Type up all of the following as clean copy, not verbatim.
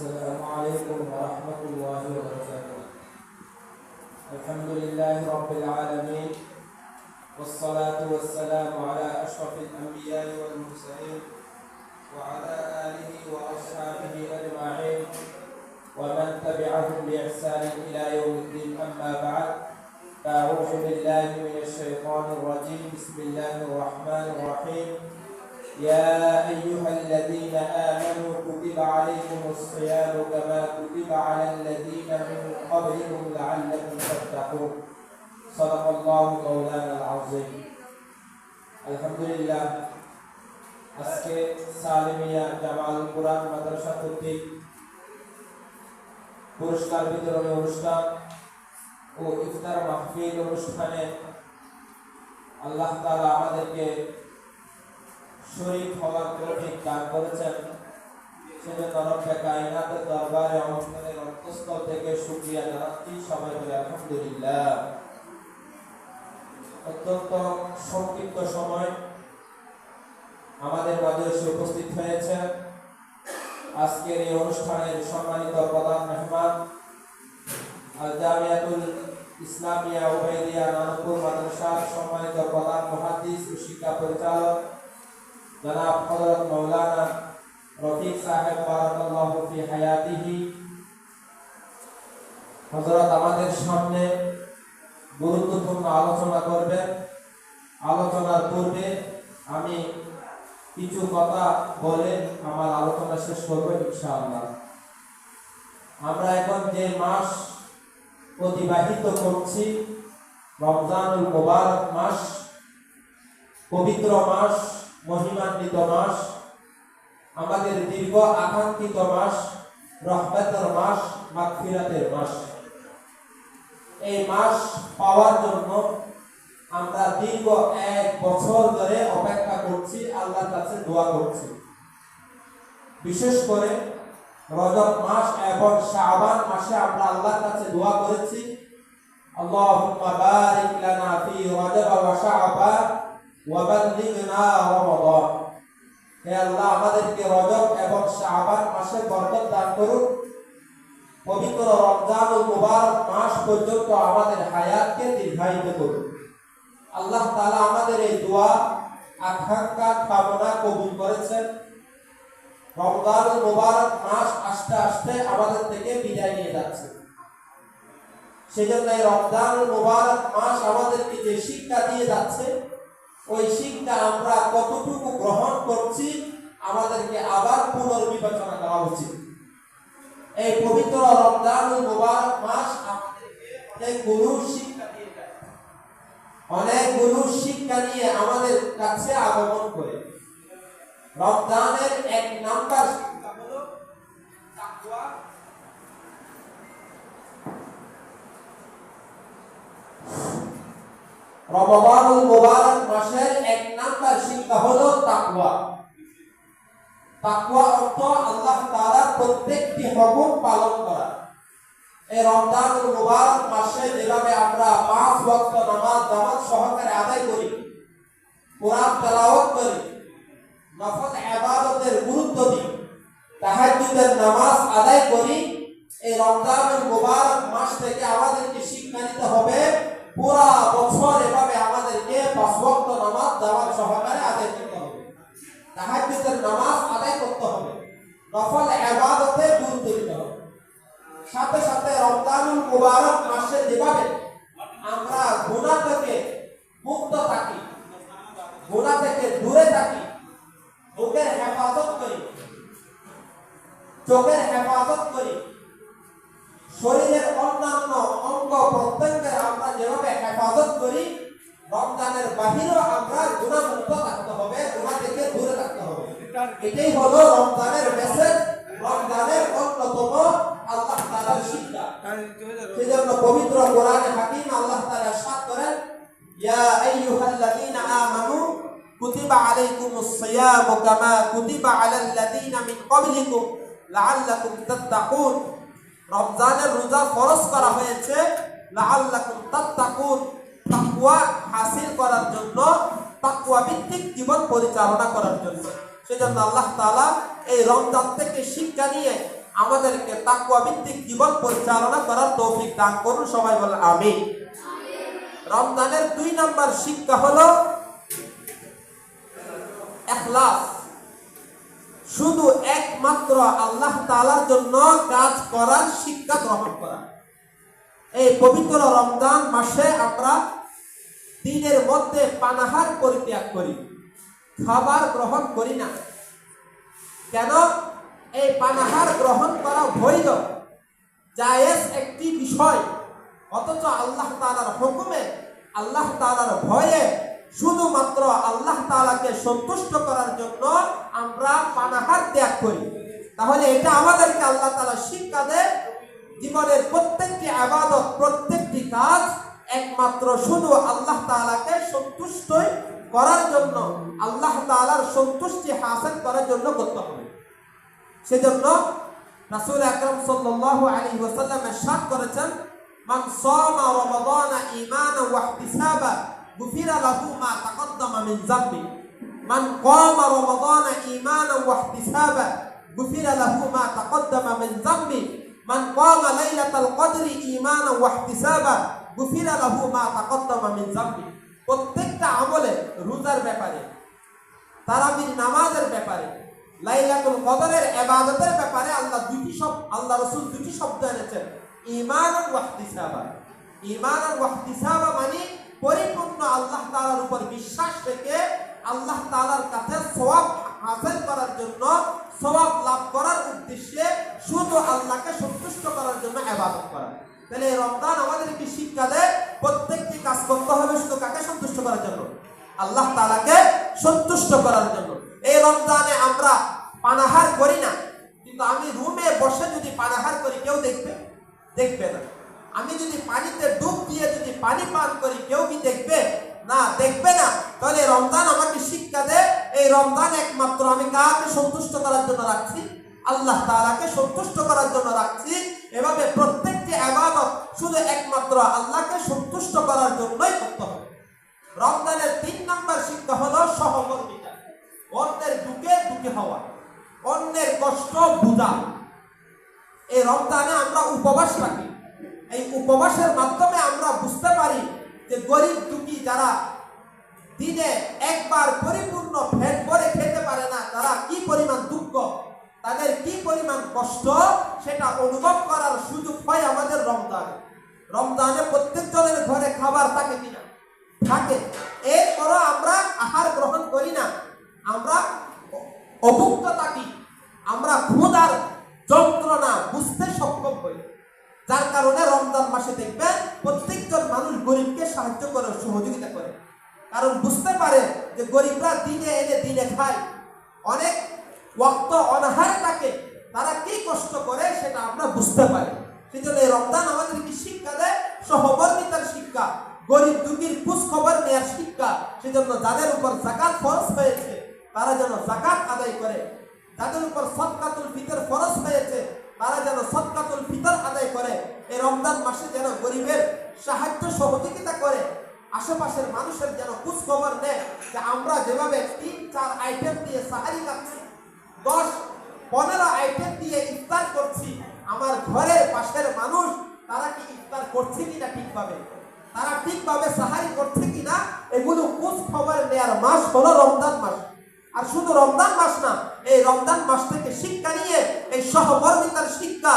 السلام عليكم ورحمة الله وبركاته. الحمد لله رب العالمين، والصلاة والسلام على أشرف الأنبياء والمرسلين وعلى آله وأصحابه أجمعين ومن تبعهم بإحسان إلى يوم الدين. أما بعد، فأعوذ بالله من الشيطان الرجيم. بسم الله الرحمن الرحيم. يا أيها الذين آمنوا كتب عليكم الصيام كما كتب على الذين من قبلكم لعلكم تتقون. صدق الله مولانا العظيم. الحمد لله। আজকে সালেমিয়া জামাল কুরআন মাদ্রাসা কর্তৃক পুরস্কার বিতরণী অনুষ্ঠান ও ইফতার মাহফিল অনুষ্ঠানে আল্লাহ তাআলা আমাদেরকে শরীক হওয়ার তৌফিক দান করেছেন। সেজন্য রব্বে কায়নাতের দরবারে আমাদের অন্তঃস্থল থেকে শুকরিয়া জানাচ্ছি। সবাই বলে আলহামদুলিল্লাহ। অত্যন্ত সংক্ষিপ্ত সময় আমাদের মাঝে এসে উপস্থিত হয়েছে আজকের এই অনুষ্ঠানের সম্মানিত প্রধান মেহমান, আল জামিয়াতুল ইসলামিয়া উবাইদিয়া নানপুর মাদ্রাসার সম্মানিত প্রধান মুহাদ্দিস ও শিক্ষা পরিচালক জনাব হযরত মাওলানা রফিক সাহেব বারাকাল্লাহু ফি হায়াতিহি। হযরত আমাদের সামনে গুরুত্বপূর্ণ আলোচনা করবেন। আলোচনার পূর্বে আমি কিছু কথা বলে আমার আলোচনা শেষ করব ইনশাআল্লাহ। আমরা এখন যে মাস অতিবাহিত করছি, রমজানুল মুবারক মাস, পবিত্র মাস, মহিমান্বিত মাস, আমাদের দীর্ঘ আকাঙ্ক্ষিত মাস, রহমতের মাস, মাগফিরাতের মাস। এই মাস পাওয়ার জন্য আমরা দীর্ঘ 1 বছর ধরে অপেক্ষা করছি, আল্লাহর কাছে দোয়া করছি। বিশেষ করে রজব মাস এবং শাবান মাসে আমরা আল্লাহর কাছে দোয়া করেছি, আল্লাহুম্মা বারিক লানা ফি রজব ওয়া শাবান ওয়া বাল্লিগনা রমাদান। হে আল্লাহ, আমাদেরকে রজব এবং শাবান মাসে বরকত দান করুন। পবিত্র রমজানুল মুবারক মাস পর্যন্ত আমাদের হায়াতকে দীর্ঘায়িত করুন। আল্লাহ তাআলা আমাদের এই দোয়া, আকাঙ্ক্ষা, কামনা কবুল করেছেন। রমজানুল মুবারক মাস আস্তে আস্তে আমাদের থেকে বিদায় নিয়ে যাচ্ছে। সেজন্য এই রমজানুল মুবারক মাস আমাদেরকে যে শিক্ষা দিয়ে যাচ্ছে, ওই শিক্ষা আমরা কতটুকু গ্রহণ করছি আমাদেরকে আবার পুনর্বিবেচনা করা উচিত। এই পবিত্র রমজানুল মুবারক মাস আমাদেরকে অনেকগুলো শিক্ষা নিয়ে আমাদের কাছে আগমন করে। রমজানের 1 নাম্বার শিক্ষা হলো তাকওয়া। রমজানুল মুবারক মাসের 1 নাম্বার শিক্ষা হলো তাকওয়া। তাকওয়া অর্থ আল্লাহ তাআলার প্রত্যেকটি হুকুম পালন করা। এই রমজানুল মুবারক মাসে যেভাবে আমরা 5 ওয়াক্ত নামাজ জামাত সহকারে আদায় করি, কোরআন তেলাওয়াত করি, নফল ইবাদতের গুরুত্ব দিই, তাহাজ্জুদের নামাজ আদায় করি, এই রমজানুল মুবারক মাস থেকে আমাদেরকে শিক্ষা নিতে হবে পুরা বছর এভাবে আমাদেরকে 5 ওয়াক্ত নামাজ জামাত সহকারে আদায় করতে হবে, তাহাজ্জুদের নামাজ আদায় করতে হবে, নফল ইবাদতে গুরুত্ব দিতে হবে। সাথে সাথে রমজানুল মুবারক মাসে যেভাবে আমরা গুনাহ থেকে মুক্ত থাকি, গুনাহ থেকে দূরে থাকি, মুখের হেফাজত করি, চোখের হেফাজত করি, শরীরের অন্যান্য অঙ্গ প্রত্যঙ্গের আমরা যেভাবে হেফাজত করি, রমজানের বাহিরেও আমরা গুনাহ মুক্ত থাকতে হবে, গুনাহ থেকে দূরে থাকতে হবে। এটাই হলো রমজানের মেসেজ, রমজানের অন্যতম আল্লাহ তাআলার শিক্ষা। সেজন্য পবিত্র কোরআনে হাকিম আল্লাহ তাআলা ইরশাদ করেন, ইয়া আইয়ুহাল্লাযীনা আমানু কুতিবা আলাইকুমুস সিয়ামু কামা কুতিবা আলাল লাযীনা মিন ক্বাবলিকুম লাআল্লাকুম তাত্তাকুন। রমজানের রোজা ফরজ করা হয়েছে লাআল্লাকুম তাত্তাকুন, তাকওয়া হাসিল করার জন্য, তাকওয়া ভিত্তিক জীবন পরিচালনা করার জন্য। সেজন্য আল্লাহ তাআলা এই রমজান থেকে শিক্ষা নিয়ে আমাদেরকে তাকওয়া ভিত্তিক জীবন পরিচালনা করার তৌফিক দান করুন। সবাই বলে আমিন। রমজানের 2 নম্বর শিক্ষা হলো ইখলাস, শুধু একমাত্র আল্লাহ তাআলার জন্য কাজ করার শিক্ষা গ্রহণ করা। এই পবিত্র রমজান মাসে আমরা দিনের মধ্যে পানাহার পরিত্যাগ করি, খাবার গ্রহণ করি না। কেন? এই পানাহার গ্রহণ করা বৈধ, জায়েজ একটি বিষয়, অথচ আল্লাহ তাআলার হুকুমে, আল্লাহ তাআলার ভয়ে, শুধুমাত্র আল্লাহ তাআলাকে সন্তুষ্ট করার জন্য আমরা পানাহার ত্যাগ করি। তাহলে এটা আমাদেরকে আল্লাহ তাআলা শিক্ষা দেয়, জীবনের প্রত্যেকটি ইবাদত, প্রত্যেকটি কাজ একমাত্র শুধু আল্লাহ তাআলাকে সন্তুষ্ট করার জন্য, আল্লাহ তাআলার সন্তুষ্টি হাসিল করার জন্য করতে হবে। সেজন্য রাসূল আকরাম সাল্লাল্লাহু আলাইহি ওয়াসাল্লাম ইরশাদ করেছেন, মান সামা রমাদান ঈমানান ওয়া ইহতিসাবান গুফিরা লাহু মা তাকদ্দামা মিন যামবি। মান কামা রমাদান ঈমানান ওয়া ইহতিসাবান গুফিরা লাহু মা তাকদ্দামা মিন যামবি। মান কামা লাইলাতাল কদরি ঈমানান ওয়া ইহতিসাবান গুফিরা লাহু মা তাকদ্দামা মিন যামবি। প্রত্যেকটা আমলে, রোজার ব্যাপারে, তারাবির নামাজের ব্যাপারে, লাইলাতুল কদরের ইবাদতের ব্যাপারে আল্লাহ রাসূল দুটি শব্দ এনেছেন, ঈমানান ওয়া ইহতিসাবান। ঈমানান ওয়া ইহতিসাবান মানে পরিপূর্ণ আল্লাহ তাআলার উপর বিশ্বাস রেখে আল্লাহ তাআলার কাছে সওয়াব হাসিল করার জন্য, সওয়াব লাভ করার উদ্দেশ্যে শুধু আল্লাহকে সন্তুষ্ট করার জন্য ইবাদত করা। তাহলে রমজান আমাদেরকে শিক্ষা দেয় প্রত্যেকটি কাজ করতে হবে শুধু কাকে সন্তুষ্ট করার জন্য? আল্লাহ তাআলাকে সন্তুষ্ট করার জন্য। এই রমজানে আমরা পানাহার করি না, কিন্তু আমি রুমে বসে যদি পানাহার করি কেউ দেখবে না। আমি যদি পানিতে ডুব দিয়ে যদি পানি পান করি কেউ কি দেখবে না। তাহলে রমজান আমাকে শিক্ষা দেয়, এই রমজান একমাত্র আমি কাকে সন্তুষ্ট করার জন্য রাখছি? আল্লাহ তাআলাকে সন্তুষ্ট করার জন্য রাখছি। এভাবে প্রত্যেকটি ইবাদত শুধু একমাত্র আল্লাহকে সন্তুষ্ট করার জন্যই করতে হবে। রমজানের 3 নম্বর শিক্ষা হলো সহমর্মিতা, অন্যের দুঃখে দুঃখী হওয়া, অন্যের কষ্ট বুঝা। এই রমজানে আমরা উপবাস রাখি, এই উপবাসের মাধ্যমে আমরা বুঝতে পারি যে গরিব দুঃখী যারা দিনে একবার পরিপূর্ণ পেট ভরে খেতে পারে না, তারা কি পরিমাণ দুঃখ, তাদের কি পরিমাণ কষ্ট, সেটা অনুভব করার সুযোগ হয় আমাদের রমজানে। প্রত্যেকজনের ঘরে খাবার থাকে কিনা? থাকে। এরপরও আমরা আহার গ্রহণ করি না, আমরা অভুক্ত থাকি, আমরা ক্ষুধার যন্ত্রণা বুঝতে সক্ষম হই। যার কারণে রমজান মাসে দেখবেন প্রত্যেকজন মানুষ গরিবকে সাহায্য করে, সহযোগিতা করে, কারণ বুঝতে পারে যে গরিবরা দিনে এনে দিনে খায়, অনেক ওয়াক্ত অনাহারে থাকে, তারা কি কষ্ট করে সেটা আমরা বুঝতে পারি। সেজন্য এই রমজান আমাদেরকে শিক্ষা দেয় সহমর্মিতার শিক্ষা, গরিব দুঃখীর খোঁজ খবর নেওয়ার শিক্ষা। সেজন্য যাদের উপর যাকাত ফরজ হয়েছে তারা যেন যাকাত আদায় করে, যাদের উপর সদকাতুল ফিতর ফরজ হয়েছে তারা যেন সদকাতুল ফিতর আদায় করে। এই রমজান মাসে যেন গরিবের সাহায্য সহযোগিতা করে, আশেপাশের মানুষের যেন খোঁজ খবর নেয় যে আমরা যেভাবে 3-4 আইটেম দিয়ে সাহারি খাচ্ছি, 10-15 আইটেম দিয়ে ইফতার করছি, আমার ঘরের পাশের মানুষ তারা কি ইফতার করছে কিনা ঠিকভাবে, তারা ঠিকভাবে সাহারি করছে কিনা, এগুলো খোঁজ খবর নেওয়ার মাস হলো রমজান মাস। আর শুধু রমজান মাস না, এই রমজান মাস থেকে শিক্ষা নিয়ে এই সহমর্মিতার শিক্ষা,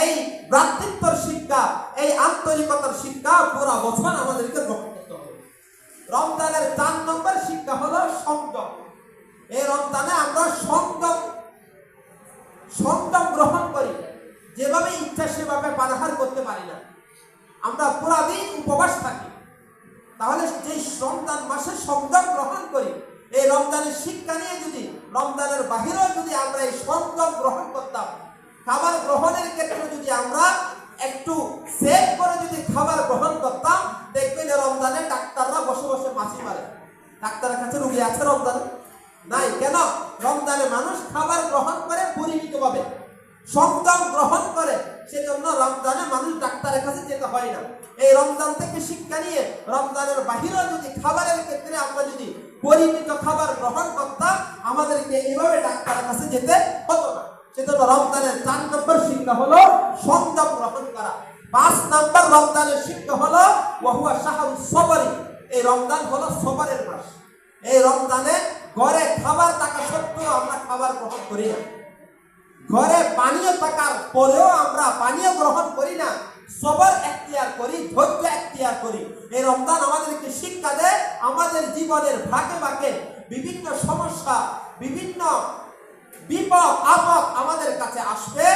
এই ভ্রাতৃত্বের শিক্ষা, এই আন্তরিকতার শিক্ষা পুরো বছর আমাদেরকে গ্রহণ করতে হবে। রমজানের 4 নম্বর শিক্ষা হলো সংযম। এই রমজানে আমরা সংযম গ্রহণ করি, যেভাবে ইচ্ছা সেভাবে পানাহার করতে পারি না, আমরা পুরা দিন উপবাস থাকি। তাহলে যে রমজান মাসে সংযম গ্রহণ করি, এই রমজানের শিক্ষা নিয়ে যদি রমজানের বাহিরেও যদি আমরা এই সংযম গ্রহণ করতাম, খাবার গ্রহণের ক্ষেত্রে যদি আমরা একটু সেভ করে যদি খাবার গ্রহণ করতাম, দেখবেন রমজানে ডাক্তাররা বসে বসে মাছি মারে। ডাক্তারের কাছে রোগী আছে রমজানে? নাই। কেন? রমজানে মানুষ খাবার গ্রহণ করে পরিমিতভাবে, সংযম গ্রহণ করে, সেজন্য রমজানে মানুষ ডাক্তারের কাছে যেতে হয় না। এই রমজান থেকে শিক্ষা নিয়ে রমজানের বাহিরেও যদি খাবারের ক্ষেত্রে আমরা যদি পরিমিত খাবার গ্রহণ করতাম, আমাদেরকে এইভাবে ডাক্তারের কাছে যেতে হতো না। সেজন্য রমজানের 4 নম্বর শিক্ষা হলো সংযম গ্রহণ করা। 5 নম্বর রমজানের শিক্ষা হলো ওয়াহুয়া শাহরুস সবরি, এই রমজান হলো সবরের মাস। এই রমজানে ঘরে খাবার থাকা সত্ত্বেও আমরা খাবার গ্রহণ করি না, ঘরে পানীয় থাকার পরেও আমরা পানীয় গ্রহণ করি না, সবর এখতিয়ার করি, ধৈর্য এখতিয়ার করি। এই রমজান আমাদেরকে শিক্ষা দেয় আমাদের জীবনের ভাগে ভাগে বিভিন্ন সমস্যা, বিভিন্ন বিপদ আপদ আমাদের কাছে আসবে,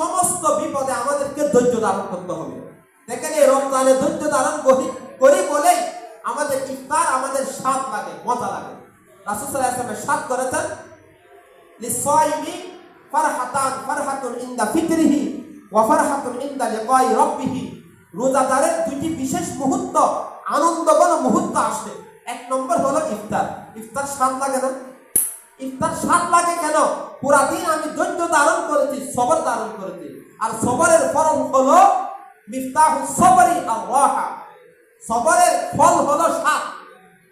সমস্ত বিপদে আমাদেরকে ধৈর্য ধারণ করতে হবে। দেখেন এই রমজানে ধৈর্য ধারণ করি বলেই আমাদের ইফতার আমাদের স্বাদ লাগে, মজা লাগে। রাসূল সাল্লাল্লাহু আলাইহি ওয়াসাল্লাম সাদ করেছেন লিসাইমি ফারহাতান, ফারহাতুন ইনদা ফিতরিহি ওয়া ফারহাতুন ইনদা লিকাই রাব্বিহি। রোজাদারের দুটি বিশেষ মুহূর্ত, আনন্দঘন মুহূর্ত আসবে। এক নম্বর হলো ইফতার। ইফতার স্বাদ লাগে না? ইফতার স্বাদ লাগে কেন? পুরা দিন আমি ধৈর্য ধারণ করেছি, সবর ধারণ করেছি, আর সবরের ফল হলো মিফতাহুস সবরি আর-রাহা। সবরের ফল হলো স্বাদ।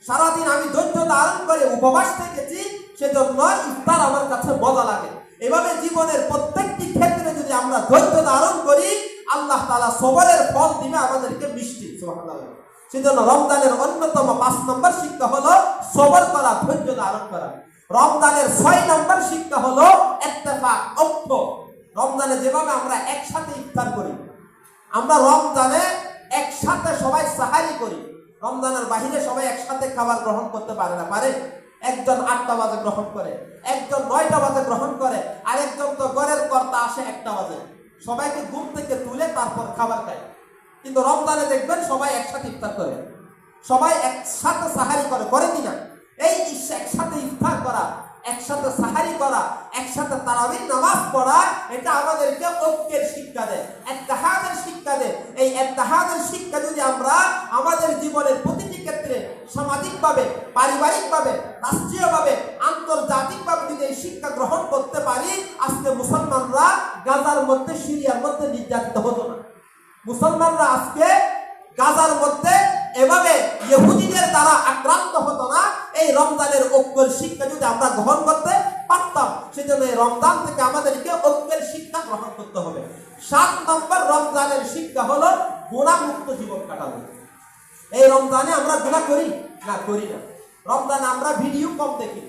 সারাদিন আমি ধৈর্য ধারণ করে উপবাস থেকেছি, সেজন্য ইফতার আমার কাছে মজা লাগে। এভাবে জীবনের প্রত্যেকটি ক্ষেত্রে যদি আমরা ধৈর্য ধারণ করি, আল্লাহ তাআলা সবরের ফল দিবে আমাদেরকে মিষ্টি। সুবহানাল্লাহ। সেজন্য রমজানের অন্যতম 5 নম্বর শিক্ষা হলো সবর করা, ধৈর্য ধারণ করা। রমজানের 6 নম্বর শিক্ষা হলো ইত্তেফাক, ঐক্য। রমজানে যেভাবে আমরা একসাথে ইফতার করি, আমরা রমজানে একসাথে সবাই সাহারি করি। রমজানের বাহিরে সবাই একসাথে খাবার গ্রহণ করতে পারে না, পারে? একজন 8টা বাজে গ্রহণ করে, একজন 9টা বাজে গ্রহণ করে, আরেকজন তো ঘরের কর্তা আসে 1টা বাজে। সবাইকে ঘুম থেকে তুলে তারপর খাবার খায়। কিন্তু রমজানে দেখবেন সবাই একসাথে ইফতার করে, সবাই একসাথে সাহারি করে, করে কিনা? এই একসাথে ইফতার করা, একসাথে সাহারি করা, একসাথে তারাবির নামাজ পড়া, এটা আমাদেরকে ঐক্যের শিক্ষা দেয়, ইত্তেহাদের শিক্ষা দেয়। এই ইত্তেহাদের শিক্ষা যদি আমরা আমাদের জীবনের প্রতিটি ক্ষেত্রে সামাজিকভাবে, পারিবারিকভাবে, রাষ্ট্রীয়ভাবে, আন্তর্জাতিকভাবে যদি এই শিক্ষা গ্রহণ করতে পারি, আজকে মুসলমানরা গাজার মধ্যে, সিরিয়ার মধ্যে নির্যাতিত হতো না। মুসলমানরা আজকে গাজার মধ্যে এভাবে ইহুদিদের দ্বারা আক্রান্ত হতো না। এই রমজানের ঐক্যের শিক্ষা যদি আমরা গ্রহণ করতে পারতাম, সেজন্য এই রমজান থেকে আমাদেরকে ঐক্যের শিক্ষা গ্রহণ করতে হবে। 7 নম্বর রমজানের শিক্ষা হলো গুনাহমুক্ত জীবন কাটানো। এই রমজানে আমরা গুনাহ করি না? করি না। রমজানে আমরা ভিডিও কম দেখি,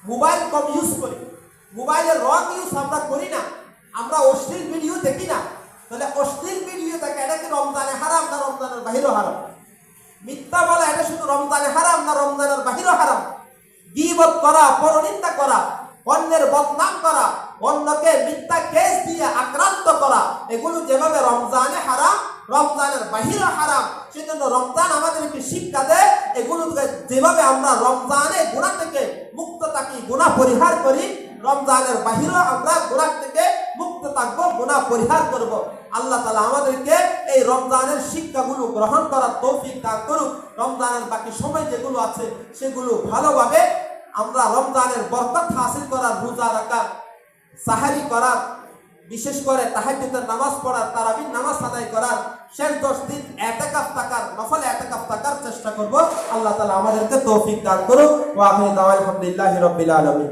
মোবাইল কম ইউজ করি, মোবাইলের রং ইউজ আমরা করি না, আমরা অশ্লীল ভিডিও দেখি না। তাহলে অশ্লীল ভিডিও দেখে এটা কি রমজানে হারাম না রমজানের বাহিরে হারাম? মিথ্যা বলা এটা শুধু রমজানে হারাম না রমজানের বাহিরে হারাম? গীবত করা, পরনিন্দা করা, অন্যের বদনাম করা, অন্যকে মিথ্যা কেস দিয়ে আক্রান্ত করা, এগুলো যেভাবে রমজানে হারাম, রমজানের বাহিরে হারাম। সেজন্য রমজান আমাদেরকে শিক্ষা দেয় এগুলো যেভাবে আমরা রমজানে গুনাহ থেকে মুক্ত থাকি, গুনাহ পরিহার করি, রমজানের বাহিরে আমরা গুনাহ থেকে মুক্ত থাকবো, গুনাহ পরিহার করব। আল্লাহ তাআলা আমাদেরকে এই রমজানের শিক্ষাগুলো গ্রহণ করার তৌফিক দান করুক। রমজানের বাকি সময় যেগুলো আছে সেগুলো ভালোভাবে আমরা রমজানের বরকত হাসিল করার, রোজা রাখার, সাহারি করার, বিশেষ করে তাহাজ্জুদের নামাজ পড়ার, তারাবির নামাজ আদায় করার, শেষ 10 দিন ইতিকাফ থাকার, নফল ইতিকাফ থাকার চেষ্টা করব। আল্লাহ তাআলা আমাদেরকে তৌফিক দান করুক। ওয়া আমিন। আলহামদুলিল্লাহি রাব্বিল আলামিন।